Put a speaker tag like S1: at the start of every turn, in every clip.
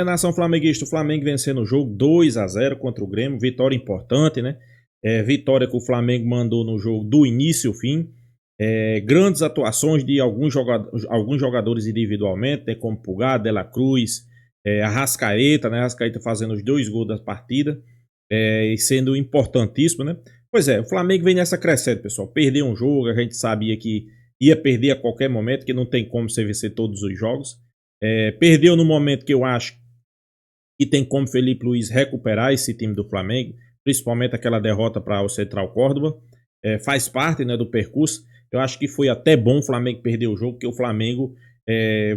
S1: Nação flamenguista, o Flamengo vencendo o jogo 2-0 contra o Grêmio, vitória importante, né? Vitória que o Flamengo mandou no jogo do início ao fim. Grandes atuações de alguns jogadores individualmente, né, como Pulgar, De La Cruz, Arrascaeta, né? Arrascaeta fazendo os 2 gols da partida, e sendo importantíssimo, né? Pois é, o Flamengo vem nessa crescente, pessoal. Perdeu um jogo, a gente sabia que ia perder a qualquer momento, que não tem como você vencer todos os jogos. Perdeu no momento que eu acho que tem como Felipe Luiz recuperar esse time do Flamengo, principalmente aquela derrota para o Central Córdoba. Faz parte, né, do percurso. Eu acho que foi até bom o Flamengo perder o jogo, porque o Flamengo,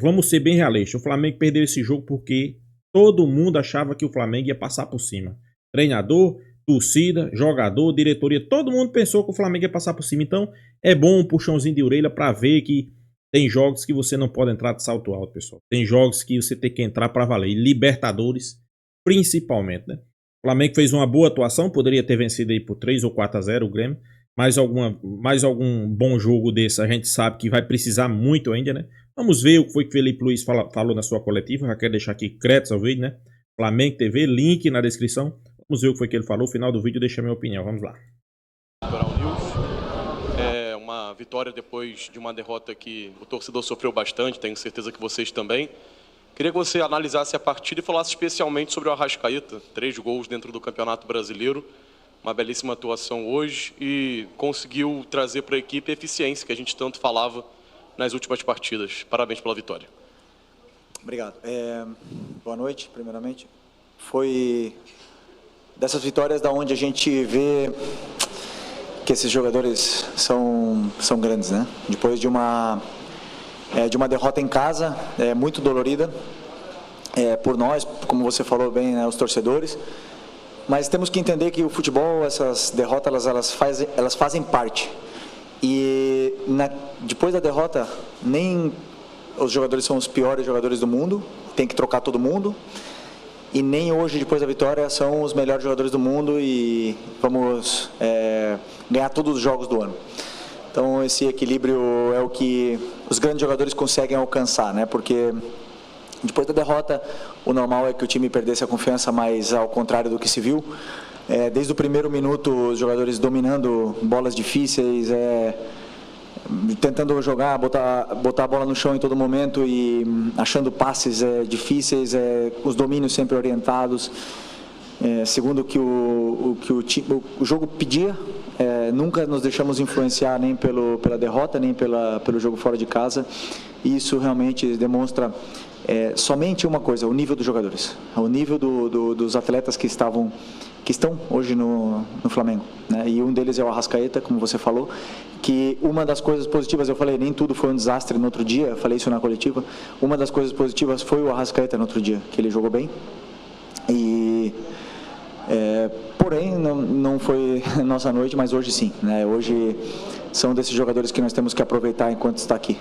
S1: vamos ser bem realistas, o Flamengo perdeu esse jogo porque todo mundo achava que o Flamengo ia passar por cima. Treinador, torcida, jogador, diretoria, todo mundo pensou que o Flamengo ia passar por cima. Então é bom um puxãozinho de orelha para ver que tem jogos que você não pode entrar de salto alto, pessoal. Tem jogos que você tem que entrar para valer. E Libertadores, principalmente, né? O Flamengo fez uma boa atuação, poderia ter vencido aí por 3 ou 4-0 o Grêmio. Mais algum bom jogo desse a gente sabe que vai precisar muito ainda, né? Vamos ver o que foi que Felipe Luiz falou na sua coletiva. Já quero deixar aqui créditos ao vídeo, né? Flamengo TV, link na descrição. Vamos ver o que foi que ele falou. No final do vídeo, deixa a minha opinião. Vamos lá.
S2: Uma vitória depois de uma derrota que o torcedor sofreu bastante, tenho certeza que vocês também. Queria que você analisasse a partida e falasse especialmente sobre o Arrascaeta. 3 gols dentro do Campeonato Brasileiro, uma belíssima atuação hoje e conseguiu trazer para a equipe a eficiência que a gente tanto falava nas últimas partidas. Parabéns pela vitória.
S3: Obrigado. Boa noite, primeiramente. Foi dessas vitórias da onde a gente vê que esses jogadores são grandes, né? Depois de uma derrota em casa, muito dolorida, por nós, como você falou bem, né, os torcedores, mas temos que entender que o futebol, essas derrotas, elas fazem parte. E depois da derrota, nem os jogadores são os piores jogadores do mundo, tem que trocar todo mundo. E nem hoje, depois da vitória, são os melhores jogadores do mundo e vamos ganhar todos os jogos do ano. Então, esse equilíbrio é o que os grandes jogadores conseguem alcançar, né? Porque depois da derrota, o normal é que o time perdesse a confiança, mas ao contrário do que se viu, desde o primeiro minuto, os jogadores dominando bolas difíceis, tentando jogar, botar a bola no chão em todo momento e achando passes difíceis, os domínios sempre orientados, segundo o que o jogo pedia. Nunca nos deixamos influenciar nem pela derrota, nem pelo jogo fora de casa. E isso realmente demonstra somente uma coisa: o nível dos jogadores, o nível dos atletas que estão hoje no Flamengo, né? E um deles é o Arrascaeta, como você falou, que uma das coisas positivas, eu falei, nem tudo foi um desastre no outro dia, eu falei isso na coletiva, uma das coisas positivas foi o Arrascaeta no outro dia, que ele jogou bem, porém não foi nossa noite, mas hoje sim, né? Hoje são desses jogadores que nós temos que aproveitar enquanto está aqui,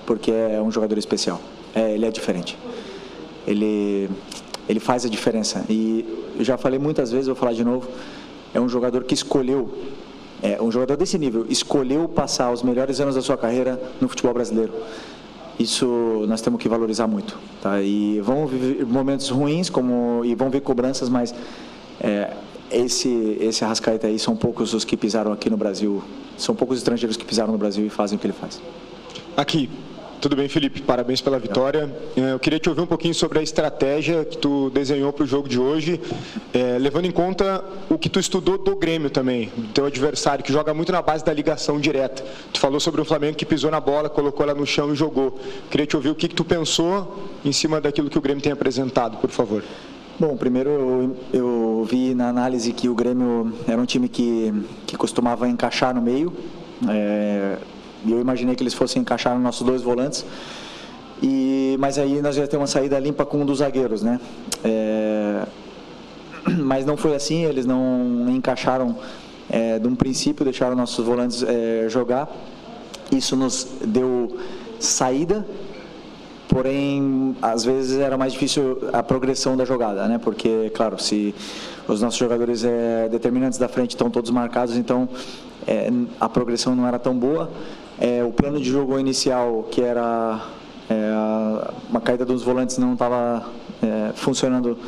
S3: porque é um jogador especial, ele é diferente, ele faz a diferença. E eu já falei muitas vezes, vou falar de novo, é um jogador que um jogador desse nível, escolheu passar os melhores anos da sua carreira no futebol brasileiro. Isso nós temos que valorizar muito, tá? E vão viver momentos ruins, e vão ver cobranças, mas esse Arrascaeta aí, são poucos os que pisaram aqui no Brasil, são poucos estrangeiros que pisaram no Brasil e fazem o que ele faz.
S4: Aqui. Tudo bem, Felipe? Parabéns pela vitória. Eu queria te ouvir um pouquinho sobre a estratégia que tu desenhou para o jogo de hoje, levando em conta o que tu estudou do Grêmio também, do teu adversário, que joga muito na base da ligação direta. Tu falou sobre um Flamengo que pisou na bola, colocou ela no chão e jogou. Queria te ouvir o que tu pensou em cima daquilo que o Grêmio tem apresentado, por favor.
S3: Bom, primeiro eu vi na análise que o Grêmio era um time que costumava encaixar no meio, e eu imaginei que eles fossem encaixar nos nossos 2 volantes, mas aí nós ia ter uma saída limpa com um dos zagueiros, né? Mas não foi assim, eles não encaixaram de um princípio, deixaram nossos volantes jogar. Isso nos deu saída, porém, às vezes era mais difícil a progressão da jogada, né? Porque, claro, se os nossos jogadores determinantes da frente estão todos marcados, então a progressão não era tão boa. O plano de jogo inicial, que era Uma caída dos volantes não estava funcionando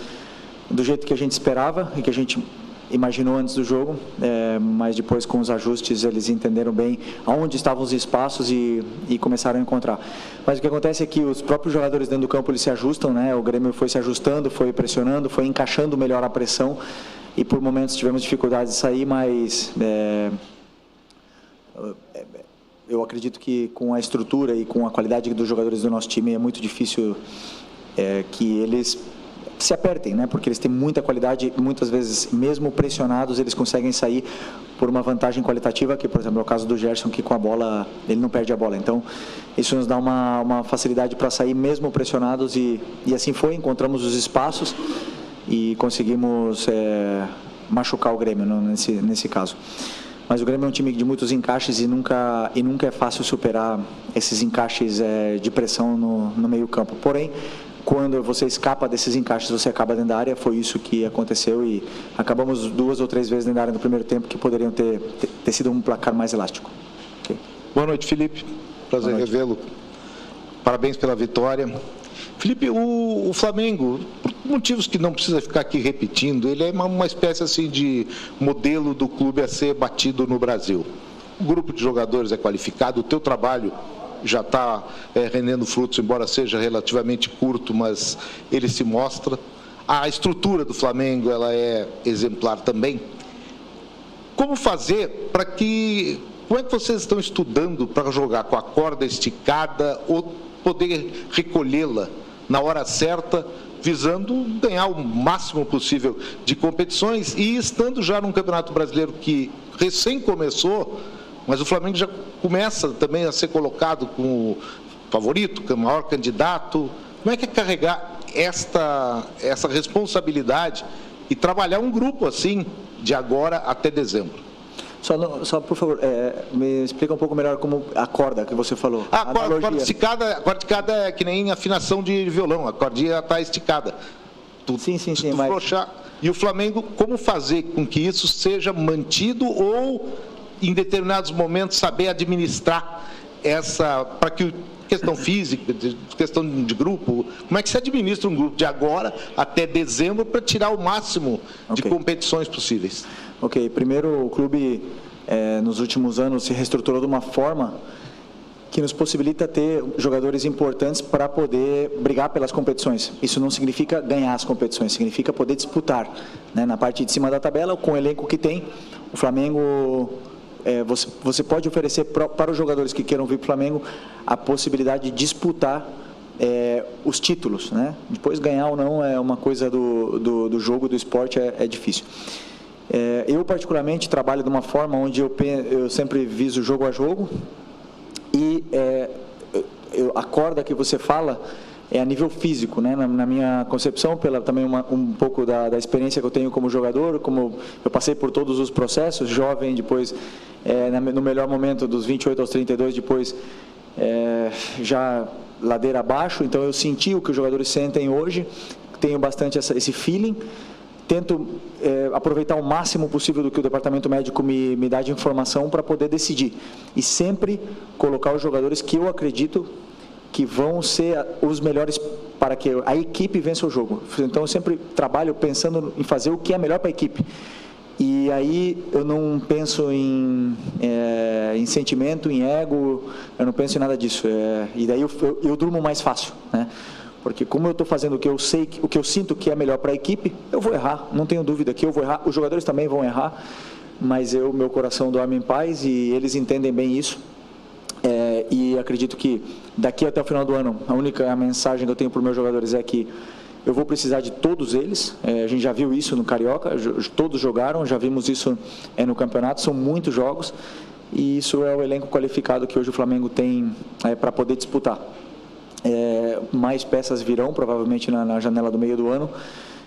S3: do jeito que a gente esperava e que a gente imaginou antes do jogo, mas depois com os ajustes eles entenderam bem aonde estavam os espaços e começaram a encontrar. Mas o que acontece é que os próprios jogadores dentro do campo eles se ajustam, né? O Grêmio foi se ajustando, foi pressionando, foi encaixando melhor a pressão e por momentos tivemos dificuldades de sair, mas eu acredito que com a estrutura e com a qualidade dos jogadores do nosso time é muito difícil que eles se apertem, né? Porque eles têm muita qualidade e muitas vezes, mesmo pressionados, eles conseguem sair por uma vantagem qualitativa, que, por exemplo, é o caso do Gerson, que com a bola, ele não perde a bola. Então, isso nos dá uma facilidade para sair mesmo pressionados e assim foi, encontramos os espaços e conseguimos machucar o Grêmio nesse caso. Mas o Grêmio é um time de muitos encaixes e nunca é fácil superar esses encaixes de pressão no meio campo. Porém, quando você escapa desses encaixes, você acaba dentro da área. Foi isso que aconteceu e acabamos 2 ou 3 vezes dentro da área no primeiro tempo que poderiam ter sido um placar mais elástico. Okay.
S5: Boa noite, Felipe. Prazer revê-lo. Parabéns pela vitória. Felipe, o Flamengo, por motivos que não precisa ficar aqui repetindo, ele é uma espécie assim de modelo do clube a ser batido no Brasil. O grupo de jogadores é qualificado, o teu trabalho já está rendendo frutos, embora seja relativamente curto, mas ele se mostra. A estrutura do Flamengo ela é exemplar também. Como fazer para que... Como é que vocês estão estudando para jogar com a corda esticada ou poder recolhê-la na hora certa, visando ganhar o máximo possível de competições e estando já num Campeonato Brasileiro que recém começou, mas o Flamengo já começa também a ser colocado como favorito, como maior candidato. Como é que é carregar essa responsabilidade e trabalhar um grupo assim, de agora até dezembro?
S3: Só por favor, me explica um pouco melhor como a corda que você falou.
S5: A corda esticada é que nem afinação de violão, a cordinha está esticada.
S3: Sim,
S5: mas... Flochar. E o Flamengo, como fazer com que isso seja mantido ou em determinados momentos saber administrar para que questão física, questão de grupo, como é que se administra um grupo de agora até dezembro para tirar o máximo de competições possíveis?
S3: Ok, primeiro o clube nos últimos anos se reestruturou de uma forma que nos possibilita ter jogadores importantes para poder brigar pelas competições. Isso não significa ganhar as competições, significa poder disputar, né? Na parte de cima da tabela, com o elenco que tem, o Flamengo... Você pode oferecer para os jogadores que queiram vir para o Flamengo a possibilidade de disputar os títulos, né? Depois ganhar ou não é uma coisa do jogo, do esporte, é difícil. Eu particularmente trabalho de uma forma onde eu sempre viso jogo a jogo e a corda que você fala é a nível físico, né? Na minha concepção, também um pouco da experiência que eu tenho como jogador, como eu passei por todos os processos, jovem, depois no melhor momento dos 28 aos 32, depois já ladeira abaixo, então eu senti o que os jogadores sentem hoje, tenho bastante esse feeling, tento aproveitar o máximo possível do que o departamento médico me dá de informação para poder decidir, e sempre colocar os jogadores que eu acredito que vão ser os melhores para que a equipe vença o jogo. Então, eu sempre trabalho pensando em fazer o que é melhor para a equipe. E aí, eu não penso em sentimento, em ego, eu não penso em nada disso. E daí, eu durmo mais fácil, né? Porque como eu estou fazendo o que eu sei, o que eu sinto que é melhor para a equipe, eu vou errar, não tenho dúvida que eu vou errar, os jogadores também vão errar, mas meu coração dorme em paz e eles entendem bem isso. E acredito que daqui até o final do ano, a única mensagem que eu tenho para os meus jogadores é que eu vou precisar de todos eles. A gente já viu isso no Carioca, todos jogaram, já vimos isso no campeonato, são muitos jogos e isso é o elenco qualificado que hoje o Flamengo tem para poder disputar. Mais peças virão provavelmente na janela do meio do ano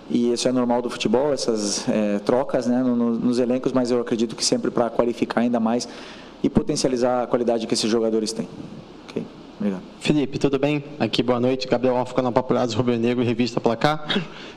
S3: e isso é normal do futebol, essas trocas, né, nos elencos, mas eu acredito que sempre para qualificar ainda mais e potencializar a qualidade que esses jogadores têm. Okay. Obrigado.
S6: Felipe, tudo bem? Aqui, boa noite. Gabriel Alfa, canal Papulados, Rubro Negro, Revista Placar.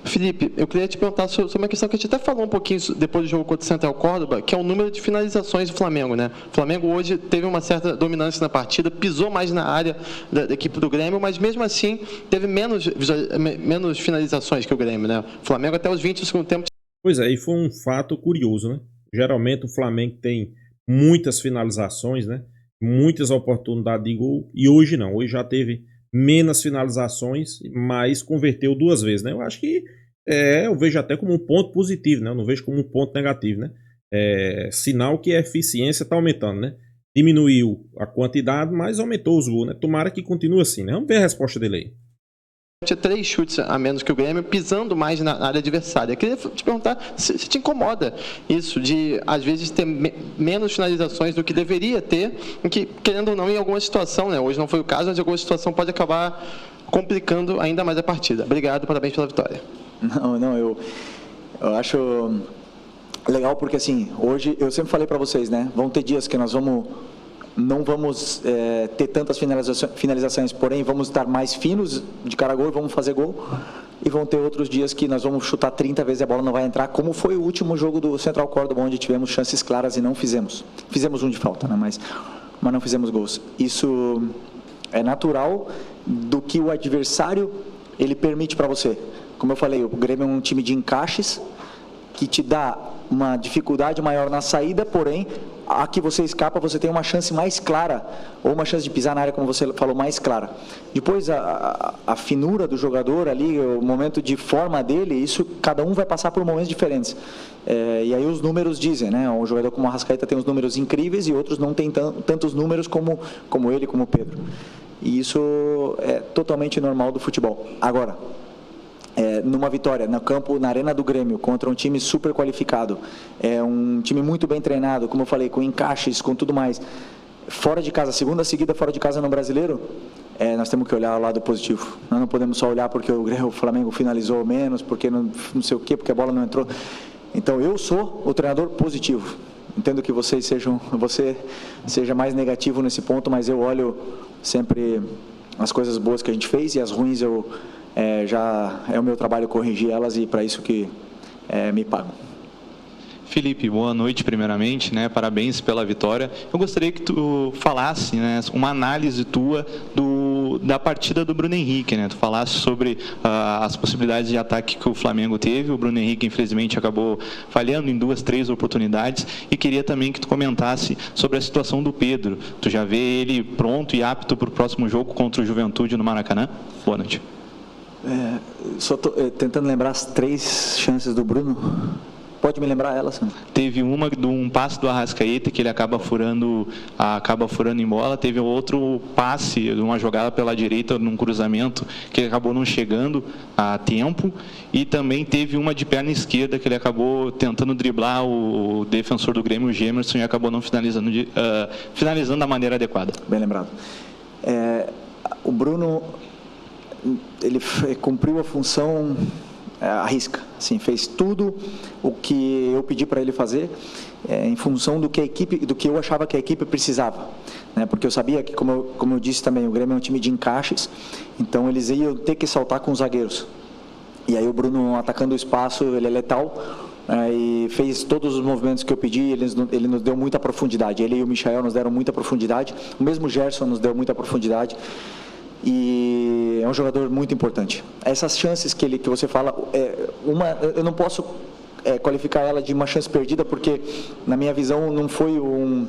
S6: Felipe, eu queria te perguntar sobre uma questão que a gente até falou um pouquinho depois do jogo contra o Central Córdoba, que é o número de finalizações do Flamengo, né? O Flamengo hoje teve uma certa dominância na partida, pisou mais na área da equipe do Grêmio, mas mesmo assim teve menos finalizações que o Grêmio, né? O Flamengo até os 20 do segundo tempo.
S1: Pois é, e foi um fato curioso, né? Geralmente o Flamengo tem muitas finalizações, né? Muitas oportunidades de gol, e hoje não. Hoje já teve menos finalizações, mas converteu 2 vezes, né? Eu acho que eu vejo até como um ponto positivo, né? Eu não vejo como um ponto negativo, né? Sinal que a eficiência está aumentando, né? Diminuiu a quantidade, mas aumentou os gols, né? Tomara que continue assim, né? Vamos ver a resposta dele aí.
S6: Tinha 3 chutes a menos que o Grêmio, pisando mais na área adversária. Eu queria te perguntar se te incomoda isso, de às vezes ter menos finalizações do que deveria ter, que, querendo ou não, em alguma situação, né? Hoje não foi o caso, mas em alguma situação pode acabar complicando ainda mais a partida. Obrigado, parabéns pela vitória.
S3: Não, eu acho legal porque, assim, hoje, eu sempre falei para vocês, né? Vão ter dias que nós não vamos ter tantas finalizações, porém vamos estar mais finos de cara a gol e vamos fazer gol. E vão ter outros dias que nós vamos chutar 30 vezes e a bola não vai entrar, como foi o último jogo do Central Córdoba, onde tivemos chances claras e não fizemos. Fizemos um de falta, né? Mas não fizemos gols. Isso é natural do que o adversário ele permite para você. Como eu falei, o Grêmio é um time de encaixes que te dá uma dificuldade maior na saída, porém, a que você escapa, você tem uma chance mais clara, ou uma chance de pisar na área, como você falou, mais clara. Depois, a finura do jogador ali, o momento de forma dele, isso, cada um vai passar por momentos diferentes. E aí os números dizem, né? Um jogador como o Arrascaeta tem uns números incríveis e outros não tem tantos números como ele, como o Pedro. E isso é totalmente normal do futebol. Agora, numa vitória no campo, na arena do Grêmio, contra um time super qualificado, um time muito bem treinado, como eu falei, com encaixes, com tudo mais, fora de casa, segunda seguida fora de casa no Brasileiro, nós temos que olhar o lado positivo. Nós não podemos só olhar porque o Flamengo finalizou menos, porque não sei o quê, porque a bola não entrou. Então eu sou o treinador positivo. Entendo que você seja mais negativo nesse ponto, mas eu olho sempre as coisas boas que a gente fez e as ruins já é o meu trabalho corrigir elas e para isso que me pagam.
S7: Felipe, boa noite primeiramente, né? Parabéns pela vitória. Eu gostaria que tu falasse, né, uma análise tua da partida do Bruno Henrique, né? Tu falasse sobre as possibilidades de ataque que o Flamengo teve. O Bruno Henrique, infelizmente, acabou falhando em 2, 3 oportunidades, e queria também que tu comentasse sobre a situação do Pedro. Tu já vê ele pronto e apto para o próximo jogo contra o Juventude no Maracanã? Boa noite.
S3: Só estou tentando lembrar as 3 chances do Bruno. Pode me lembrar elas?
S7: Teve uma de um passe do Arrascaeta que ele acaba furando em bola. Teve outro passe de uma jogada pela direita num cruzamento que ele acabou não chegando a tempo, e também teve uma de perna esquerda que ele acabou tentando driblar o defensor do Grêmio, o Gemerson, e acabou não finalizando da maneira adequada.
S3: Bem lembrado. O Bruno, ele cumpriu a função à risca, assim, fez tudo o que eu pedi para ele fazer, em função do que eu achava que a equipe precisava, né? Porque eu sabia que, como eu disse também, o Grêmio é um time de encaixes, então eles iam ter que saltar com os zagueiros, e aí o Bruno, atacando o espaço, ele é letal, e fez todos os movimentos que eu pedi. Ele nos deu muita profundidade, ele e o Michael nos deram muita profundidade, o mesmo Gerson nos deu muita profundidade, e é um jogador muito importante. Essas chances que você fala, eu não posso qualificar ela de uma chance perdida, porque na minha visão não foi o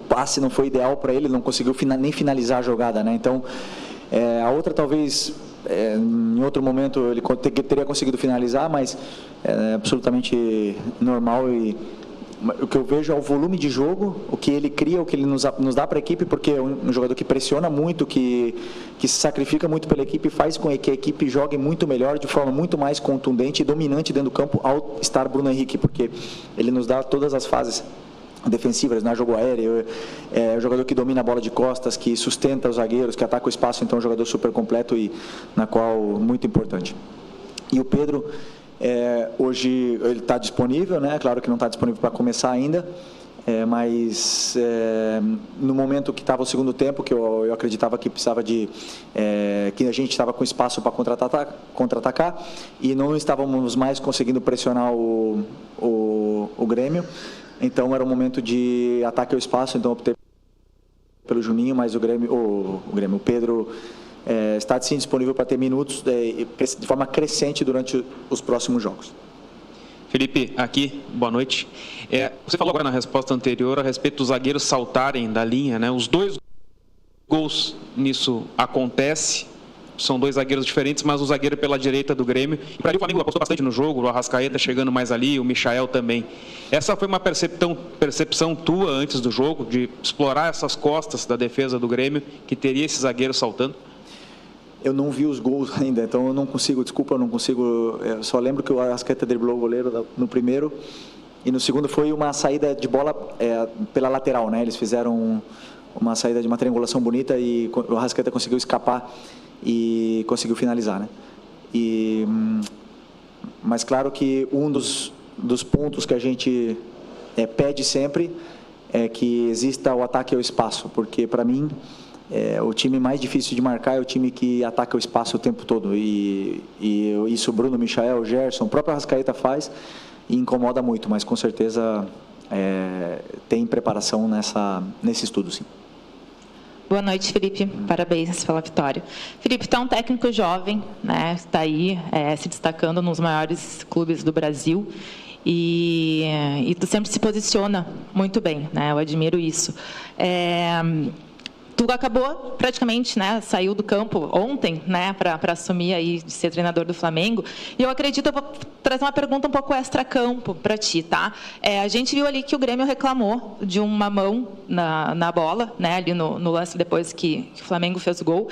S3: passe não foi ideal para ele, não conseguiu nem finalizar a jogada, né? Então a outra talvez em outro momento ele teria conseguido finalizar, mas é absolutamente normal. E o que eu vejo é o volume de jogo, o que ele cria, o que ele nos dá para a equipe, porque é um jogador que pressiona muito, que se sacrifica muito pela equipe, faz com que a equipe jogue muito melhor, de forma muito mais contundente e dominante dentro do campo ao estar Bruno Henrique, porque ele nos dá todas as fases defensivas, né? Jogo aéreo, é um jogador que domina a bola de costas, que sustenta os zagueiros, que ataca o espaço, então é um jogador super completo e na qual muito importante. E o Pedro, hoje ele está disponível, né? Claro que não está disponível para começar ainda, Mas no momento que estava o segundo tempo, que eu acreditava que precisava que a gente estava com espaço para contra-atacar e não estávamos mais conseguindo pressionar o Grêmio, então era um momento de ataque ao espaço, então eu optei pelo Juninho, mas o Pedro está sim disponível para ter minutos de forma crescente durante os próximos jogos.
S8: Felipe, aqui, boa noite. Você falou agora na resposta anterior a respeito dos zagueiros saltarem da linha, né? Os 2 gols nisso acontece, são 2 zagueiros diferentes, mas o zagueiro pela direita do Grêmio. E para mim o Flamengo apostou bastante no jogo, o Arrascaeta chegando mais ali, o Michael também. Essa foi uma percepção tua antes do jogo, de explorar essas costas da defesa do Grêmio, que teria esse zagueiro saltando?
S3: Eu não vi os gols ainda, então eu não consigo, eu só lembro que o Arrascaeta driblou o goleiro no primeiro, e no segundo foi uma saída de bola pela lateral, né? Eles fizeram uma saída de uma triangulação bonita e o Arrascaeta conseguiu escapar e conseguiu finalizar, né? Mas claro que um dos pontos que a gente pede sempre é que exista o ataque ao espaço, porque para mim o time mais difícil de marcar é o time que ataca o espaço o tempo todo, e isso o Bruno, o Michael, o Gerson, o próprio Arrascaeta faz e incomoda muito, mas com certeza tem preparação nesse estudo, sim.
S9: Boa noite, Felipe. Parabéns pela vitória. Felipe, tu é um técnico jovem, né? Está aí se destacando nos maiores clubes do Brasil e tu sempre se posiciona muito bem, né? Eu admiro isso. Tu acabou praticamente, né, saiu do campo ontem, né, para assumir aí de ser treinador do Flamengo. E eu acredito, eu vou trazer uma pergunta um pouco extra-campo para ti, tá? A gente viu ali que o Grêmio reclamou de uma mão na bola, né, ali no lance depois que o Flamengo fez o gol.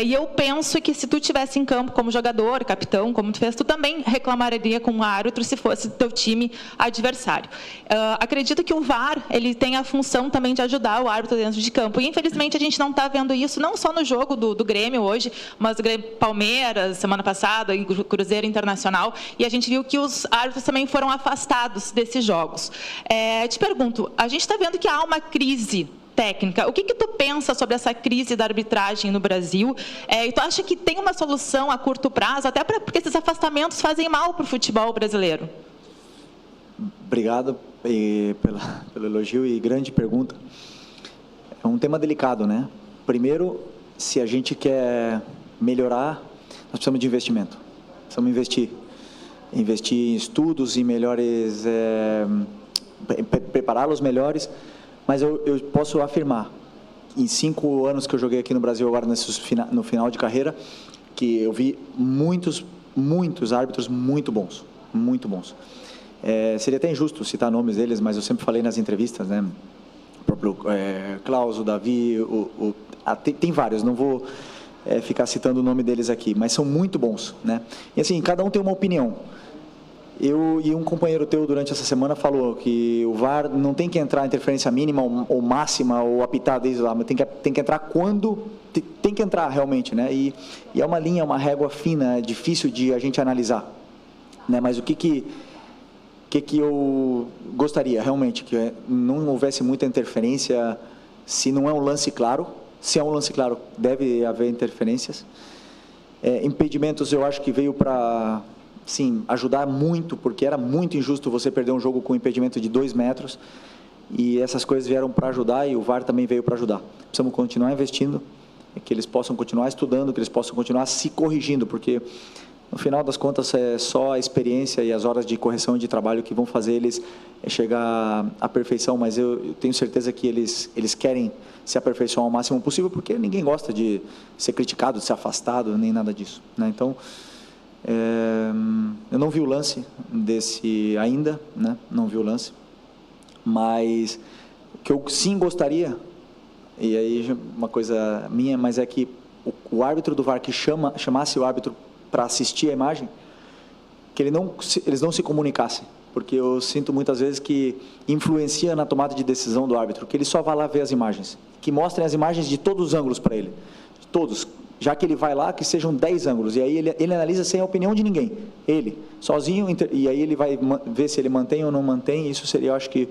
S9: E eu penso que se tu estivesse em campo como jogador, capitão, como tu fez, tu também reclamaria com o árbitro se fosse teu time adversário. Acredito que o VAR, ele tem a função também de ajudar o árbitro dentro de campo. E infelizmente a gente não está vendo isso, não só no jogo do Grêmio hoje, mas do Grêmio Palmeiras, semana passada, e Cruzeiro Internacional, e a gente viu que os árbitros também foram afastados desses jogos. Te pergunto, a gente está vendo que há uma crise técnica. O que tu pensa sobre essa crise da arbitragem no Brasil? E tu acha que tem uma solução a curto prazo, até porque esses afastamentos fazem mal para o futebol brasileiro?
S3: Obrigado pelo elogio e grande pergunta. É um tema delicado, né? Primeiro, se a gente quer melhorar, nós precisamos de investimento. Precisamos investir em estudos, em melhores, prepará-los melhores. Mas eu posso afirmar, em 5 anos que eu joguei aqui no Brasil, agora no final de carreira, que eu vi muitos árbitros muito bons, muito bons. Seria até injusto citar nomes deles, mas eu sempre falei nas entrevistas, né? O próprio Klaus, o Davi, tem vários, não vou ficar citando o nome deles aqui, mas são muito bons, né? E assim, cada um tem uma opinião. E um companheiro teu durante essa semana falou que o VAR não tem que entrar interferência mínima ou máxima ou apitar desde lá, mas tem que entrar quando tem que entrar realmente, né? E é uma linha, uma régua fina, é difícil de a gente analisar, né? Mas o que eu gostaria realmente, que não houvesse muita interferência, se não é um lance claro. Se é um lance claro, deve haver interferências. Impedimentos, eu acho que veio para, sim, ajudar muito, porque era muito injusto você perder um jogo com impedimento de 2 metros, e essas coisas vieram para ajudar, e o VAR também veio para ajudar. Precisamos continuar investindo, que eles possam continuar estudando, que eles possam continuar se corrigindo, porque no final das contas é só a experiência e as horas de correção e de trabalho que vão fazer eles chegar à perfeição, mas eu tenho certeza que eles querem se aperfeiçoar ao máximo possível, porque ninguém gosta de ser criticado, de ser afastado, nem nada disso, né? Então, eu não vi o lance desse ainda, né? Não vi o lance, mas o que eu sim gostaria, e aí uma coisa minha, mas é que o árbitro do VAR que chamasse o árbitro para assistir a imagem, que eles não se comunicassem, porque eu sinto muitas vezes que influencia na tomada de decisão do árbitro, que ele só vai lá ver as imagens, que mostrem as imagens de todos os ângulos para ele, todos, já que ele vai lá, que sejam 10 ângulos, e aí ele analisa sem a opinião de ninguém, ele, sozinho, e aí ele vai ver se ele mantém ou não mantém. Isso seria, eu acho que,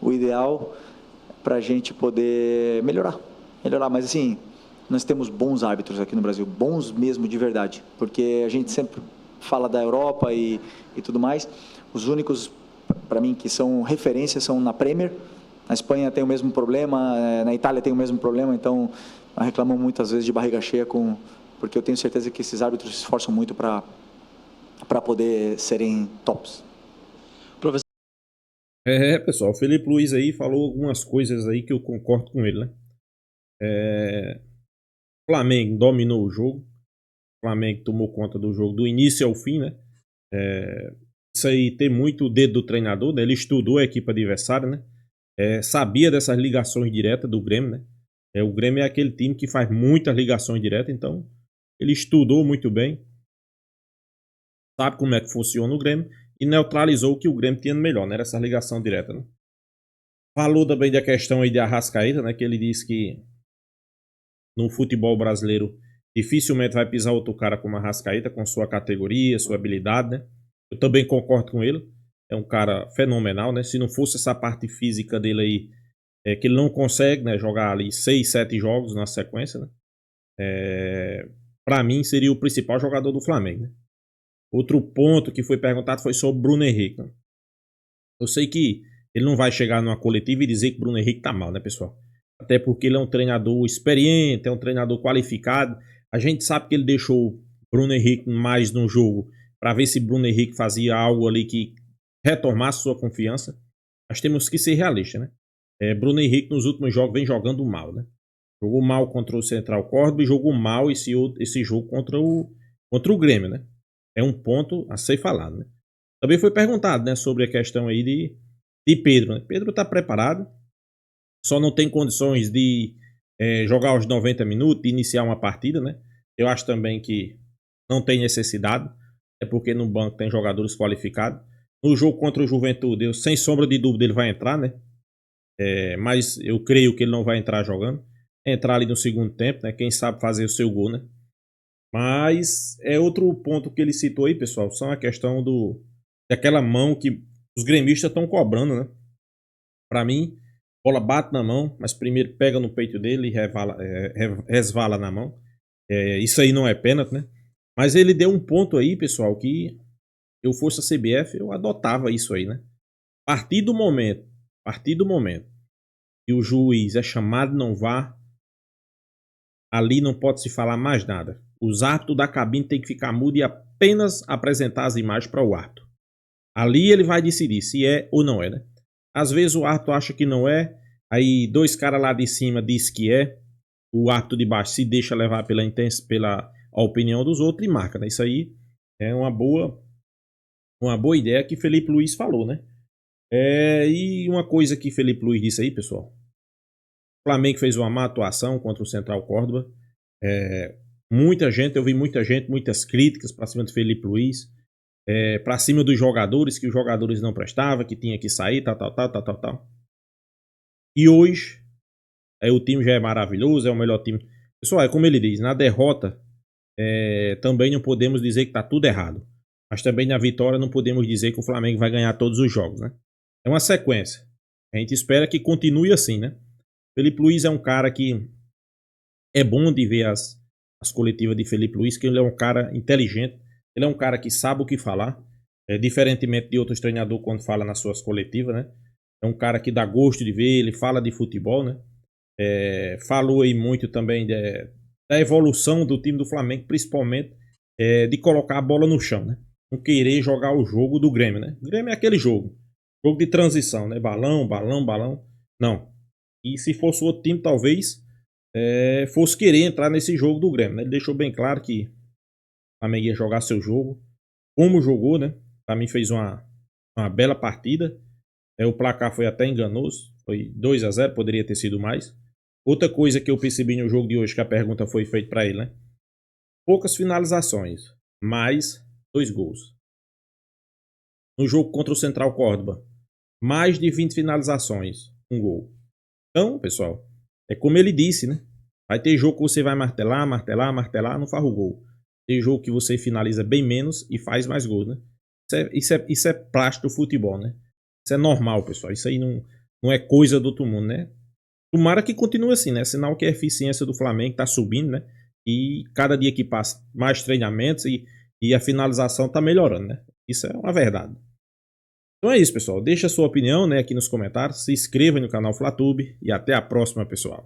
S3: o ideal para a gente poder melhorar. Mas assim, nós temos bons árbitros aqui no Brasil, bons mesmo de verdade, porque a gente sempre fala da Europa e tudo mais. Os únicos, para mim, que são referências são na Premier. Na Espanha tem o mesmo problema, na Itália tem o mesmo problema, então reclamam muitas vezes de barriga cheia, porque eu tenho certeza que esses árbitros se esforçam muito para poder serem tops.
S1: Pessoal, o Felipe Luiz aí falou algumas coisas aí que eu concordo com ele, né? O Flamengo dominou o jogo, o Flamengo tomou conta do jogo do início ao fim, né? Isso aí tem muito o dedo do treinador, né? Ele estudou a equipe adversária, né? Sabia dessas ligações diretas do Grêmio, né? O Grêmio é aquele time que faz muitas ligações diretas, então ele estudou muito bem, sabe como é que funciona o Grêmio e neutralizou o que o Grêmio tinha no melhor, né? Era essa ligação direta, né? Falou também da questão aí de Arrascaeta, né? Que ele disse que no futebol brasileiro dificilmente vai pisar outro cara como Arrascaeta, com sua categoria, sua habilidade, né? Eu também concordo com ele. É um cara fenomenal, né? Se não fosse essa parte física dele aí, que ele não consegue, né, jogar ali 6, 7 jogos na sequência, né? Para mim seria o principal jogador do Flamengo, né? Outro ponto que foi perguntado foi sobre o Bruno Henrique, né? Eu sei que ele não vai chegar numa coletiva e dizer que o Bruno Henrique tá mal, né, pessoal? Até porque ele é um treinador experiente, é um treinador qualificado. A gente sabe que ele deixou o Bruno Henrique mais no jogo para ver se Bruno Henrique fazia algo ali que retomasse sua confiança. Mas temos que ser realistas, né? Bruno Henrique nos últimos jogos vem jogando mal, né? Jogou mal contra o Central Córdoba e jogou mal esse jogo contra o Grêmio, né? É um ponto a ser falado, né? Também foi perguntado, né, sobre a questão aí de Pedro, né? Pedro está preparado, só não tem condições de jogar os 90 minutos, de iniciar uma partida, né? Eu acho também que não tem necessidade, é porque no banco tem jogadores qualificados. No jogo contra o Juventude, eu, sem sombra de dúvida, ele vai entrar, né? Mas eu creio que ele não vai entrar jogando. Entrar ali no segundo tempo, né? Quem sabe fazer o seu gol, né? Mas outro ponto que ele citou aí, pessoal, são a questão daquela mão que os gremistas estão cobrando, né? Pra mim, a bola bate na mão, mas primeiro pega no peito dele e resvala na mão. Isso aí não é pênalti, né? Mas ele deu um ponto aí, pessoal, que eu fosse a CBF, eu adotava isso aí, né? A partir do momento que o juiz é chamado não VAR, ali não pode se falar mais nada. Os árbitros da cabine tem que ficar mudo e apenas apresentar as imagens para o árbitro. Ali ele vai decidir se é ou não é, né? Às vezes o árbitro acha que não é, aí 2 caras lá de cima diz que é, o árbitro de baixo se deixa levar pela opinião dos outros e marca, né? Isso aí é uma boa ideia que Felipe Luiz falou, né? E uma coisa que Felipe Luiz disse aí, pessoal. O Flamengo fez uma má atuação contra o Central Córdoba. Eu vi muitas críticas para cima do Felipe Luiz, para cima dos jogadores, que os jogadores não prestavam, que tinha que sair, tal. E hoje, o time já é maravilhoso, é o melhor time. Pessoal, é como ele diz, na derrota, também não podemos dizer que está tudo errado. Mas também na vitória não podemos dizer que o Flamengo vai ganhar todos os jogos, né? É uma sequência. A gente espera que continue assim, né? Felipe Luiz é um cara que é bom de ver as coletivas de Felipe Luiz, que ele é um cara inteligente, ele é um cara que sabe o que falar, diferentemente de outros treinadores quando fala nas suas coletivas, né? É um cara que dá gosto de ver, ele fala de futebol, né? Falou aí muito também da evolução do time do Flamengo, principalmente de colocar a bola no chão, né? Não querer jogar o jogo do Grêmio, né? O Grêmio é aquele jogo de transição, né? Balão. Não. E se fosse outro time, talvez fosse querer entrar nesse jogo do Grêmio, né? Ele deixou bem claro que o Flamengo ia jogar seu jogo, como jogou, né? Pra mim fez uma bela partida. O placar foi até enganoso, foi 2-0, poderia ter sido mais. Outra coisa que eu percebi no jogo de hoje, que a pergunta foi feita para ele, né? Poucas finalizações, mais 2 gols. No jogo contra o Central Córdoba, mais de 20 finalizações, 1 gol. Então, pessoal, é como ele disse, né? Vai ter jogo que você vai martelar, não faz o gol. Tem jogo que você finaliza bem menos e faz mais gols, né? Isso é prático do futebol, né? Isso é normal, pessoal. Isso aí não é coisa do outro mundo, né? Tomara que continue assim, né? Sinal que a eficiência do Flamengo tá subindo, né? E cada dia que passa, mais treinamentos e a finalização tá melhorando, né? Isso é uma verdade. Então é isso, pessoal. Deixa a sua opinião, né, aqui nos comentários. Se inscreva no canal Flatube e até a próxima, pessoal.